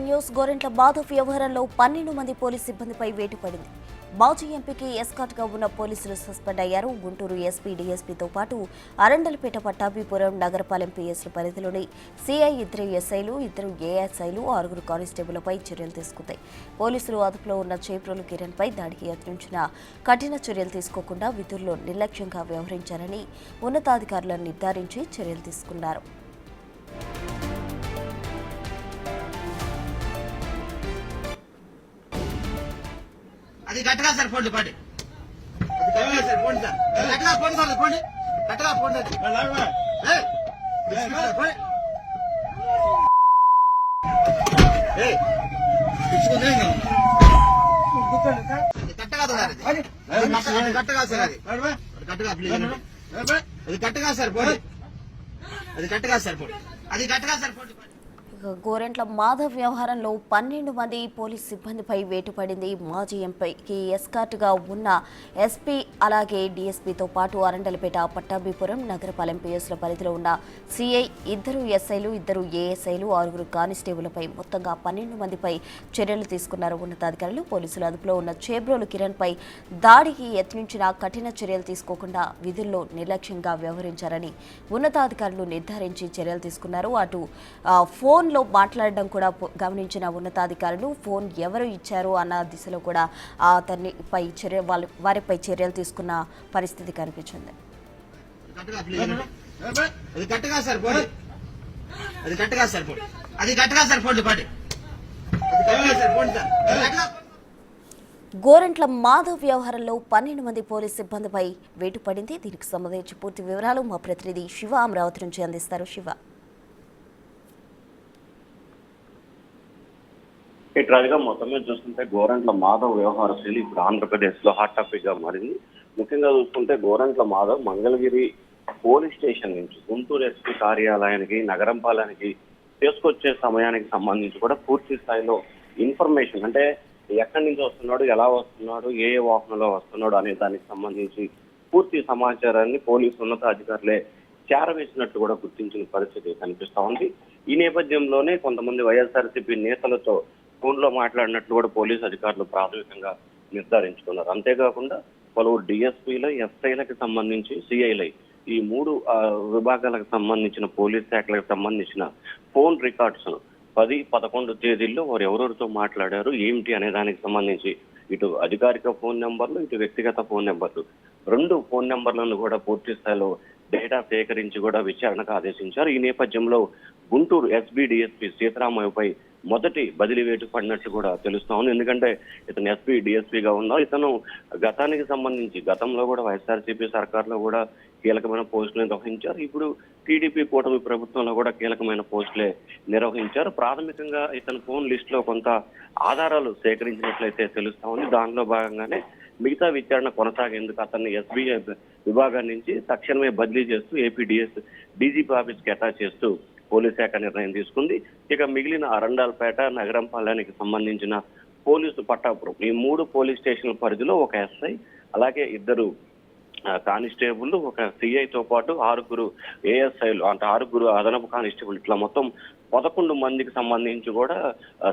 Breaking news. Gorantla Madhav వ్యవహారంలో 12 మంది police సిబ్బందిపై వేటు పడింది. మాజీ ఎంపీకి ఎస్కార్ట్ గా ఉన్న పోలీసులు సస్పెండ్ అయ్యారు. గుంటూరు ఎస్పీ డీఎస్పీతో పాటు అరండలపేట పట్టాభిపురం నగరపాలెం పిఎస్ల పరిధిలోని సిఐ 2 ఎస్ఐలు 2 ఏఎస్ఐలు 6 కానిస్టేబుళ్లపై చర్యలు తీసుకుంది. పోలీసులు అదుపులో ఉన్న చేబ్రోలు కిరణ్ పై దాడికి యత్నించిన కఠిన చర్యలు తీసుకోకుండా విధుల్లో నిర్లక్ష్యంగా వ్యవహరించారని ఉన్నతాధికారులను నిర్ధారించి చర్యలు తీసుకున్నారు. అది గట్టిగా సార్ పోండి పాటి అది గట్టిగా సార్ పోండి సార్ గట్టిగా పోండి సార్ పోండి గట్టిగా పోండి అది గట్టిగా సార్ గట్టిగా సార్ అది గట్టిగా ప్లీజ్ అది గట్టిగా సార్ పోండి అది గట్టిగా సార్ పోండి అది గట్టిగా సార్ పోండి. గోరెంట్ల మాధవ్ వ్యవహారంలో 12 మంది పోలీసు సిబ్బందిపై వేటు పడింది. మాజీ ఎంపీకి ఎస్కార్ట్ గా ఉన్న ఎస్పీ అలాగే డీఎస్పీతో పాటు అరండలపేట పట్టాభిపురం నగరపాలెం పిఎస్ల పరిధిలో ఉన్న సిఐ 2 ఎస్ఐలు 2 ఏఎస్ఐలు 6 కానిస్టేబుళ్లపై మొత్తంగా 12 మందిపై చర్యలు తీసుకున్నారు ఉన్నతాధికారులు. పోలీసులు అదుపులో ఉన్న చేబ్రోలు కిరణ్ పై దాడికి యత్నించిన కఠిన చర్యలు తీసుకోకుండా విధుల్లో నిర్లక్ష్యంగా వ్యవహరించారని ఉన్నతాధికారులు నిర్ధారించి చర్యలు తీసుకున్నారు. అటు ఫోన్ లో మాట్లాడడం కూడా గమనించిన ఉన్నతాధికారులు ఫోన్ ఎవరు ఇచ్చారు అన్న దిశలో కూడా వారిపై చర్యలు తీసుకున్న పరిస్థితి కనిపించింది. గోరెంట్ల మాధవ్ వ్యవహారంలో 12 మంది పోలీసు సిబ్బందిపై వేటు పడింది. దీనికి సంబంధించి పూర్తి వివరాలు మా ప్రతినిధి శివ అమరావతి నుంచి అందిస్తారు. శివ, రాజుగా మొత్తం మీద చూసుకుంటే గోరెంట్ల మాధవ్ వ్యవహార శైలి ఇప్పుడు ఆంధ్రప్రదేశ్ లో హాట్ టాపిక్ గా మారింది. ముఖ్యంగా చూసుకుంటే గోరెంట్ల మాధవ్ మంగళగిరి పోలీస్ స్టేషన్ నుంచి గుంటూరు ఎస్పీ కార్యాలయానికి నగరంపాలయానికి తీసుకొచ్చే సమయానికి సంబంధించి కూడా పూర్తి స్థాయిలో ఇన్ఫర్మేషన్ అంటే ఎక్కడి నుంచి వస్తున్నాడు, ఎలా వస్తున్నాడు, ఏ వాహనంలో వస్తున్నాడు అనే దానికి సంబంధించి పూర్తి సమాచారాన్ని పోలీసు ఉన్నతాధికారులే చేరవేసినట్టు కూడా గుర్తించిన పరిస్థితి కనిపిస్తా ఉంది. ఈ నేపథ్యంలోనే కొంతమంది వైఎస్ఆర్సీపీ నేతలతో ఫోన్ లో మాట్లాడినట్లు కూడా పోలీసు అధికారులు ప్రాథమికంగా నిర్ధారించుకున్నారు. అంతేకాకుండా పలువురు డిఎస్పీల ఎస్ఐలకు సంబంధించి సిఐలై ఈ 3 విభాగాలకు సంబంధించిన పోలీస్ శాఖలకు సంబంధించిన ఫోన్ రికార్డ్స్ 10-11 తేదీల్లో వారు ఎవరెవరితో మాట్లాడారు ఏమిటి అనే దానికి సంబంధించి ఇటు అధికారిక ఫోన్ నెంబర్లు ఇటు వ్యక్తిగత ఫోన్ నెంబర్లు 2 ఫోన్ నెంబర్లను కూడా పూర్తి స్థాయిలో డేటా సేకరించి కూడా విచారణకు ఆదేశించారు. ఈ నేపథ్యంలో గుంటూరు ఎస్బీ డిఎస్పీ సీతారామయ్యపై మొదటి బదిలీ వేటు పడినట్టు కూడా తెలుస్తా ఉంది. ఎందుకంటే ఇతను ఎస్పీ డిఎస్పీగా ఉన్నారు. ఇతను గతానికి సంబంధించి గతంలో కూడా వైఎస్ఆర్సీపీ సర్కార్లో కూడా కీలకమైన పోస్టులు నిర్వహించారు. ఇప్పుడు టీడీపీ కూటమి ప్రభుత్వంలో కూడా కీలకమైన పోస్టులే నిర్వహించారు. ప్రాథమికంగా ఇతను ఫోన్ లిస్ట్ లో కొంత ఆధారాలు సేకరించినట్లయితే తెలుస్తా ఉంది. దానిలో భాగంగానే మిగతా విచారణ కొనసాగేందుకు అతన్ని ఎస్బీ విభాగం నుంచి తక్షణమే బదిలీ చేస్తూ ఏపీ డీజీపీ ఆఫీస్ కి అటాచ్ చేస్తూ పోలీస్ శాఖ నిర్ణయం తీసుకుంది. ఇక మిగిలిన అరండాలపేట నగరంపాలయానికి సంబంధించిన పోలీసు పట్టాపురం ఈ 3 పోలీస్ స్టేషన్ల పరిధిలో ఒక ఎస్ఐ అలాగే 2 కానిస్టేబుల్ ఒక సిఐతో పాటు 6 ఏఎస్ఐలు అంటే 6 అదనపు కానిస్టేబుల్ ఇట్లా మొత్తం 11 మందికి సంబంధించి కూడా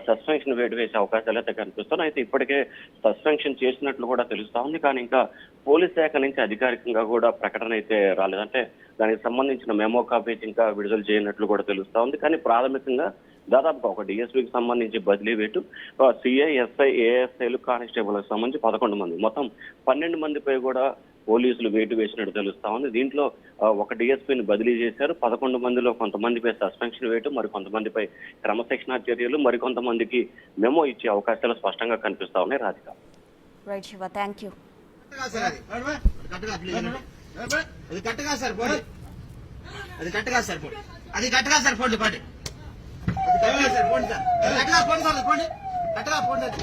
సస్పెన్షన్ వేటు వేసే అవకాశాలు అయితే కనిపిస్తున్నాయి. అయితే ఇప్పటికే సస్పెన్షన్ చేసినట్లు కూడా తెలుస్తా ఉంది. కానీ ఇంకా పోలీస్ శాఖ నుంచి అధికారికంగా కూడా ప్రకటన అయితే రాలేదు. అంటే దానికి సంబంధించిన మెమో కాపీస్ ఇంకా విడుదల చేయనట్లు కూడా తెలుస్తా ఉంది. కానీ ప్రాథమికంగా దాదాపుగా ఒక డిఎస్పీకి సంబంధించి బదిలీ వేటు సిఐ ఎస్ఐ ఏఎస్ఐలు కానిస్టేబుల్కి సంబంధించి 11 మంది మొత్తం 12 మందిపై కూడా పోలీసులు వేటు వేసినట్టు తెలుస్తా ఉంది. దీంట్లో ఒక డిఎస్పీని బదిలీ చేశారు. 11 మందిలో కొంతమందిపై సస్పెన్షన్ వేటు మరి కొంతమందిపై క్రమశిక్షణా చర్యలు మరికొంతమందికి మెమో ఇచ్చే అవకాశాలు స్పష్టంగా కనిపిస్తా ఉన్నాయి. Radhika, right Shiva, thank you. అది గట్టిగా సార్ పోండి అది గట్టిగా సార్ పోండి అది గట్టిగా సార్ పోండి పాటి అది గట్టిగా సార్ పోండి సార్ గట్టిగా పోండి సార్ పోండి గట్టిగా పోండి అది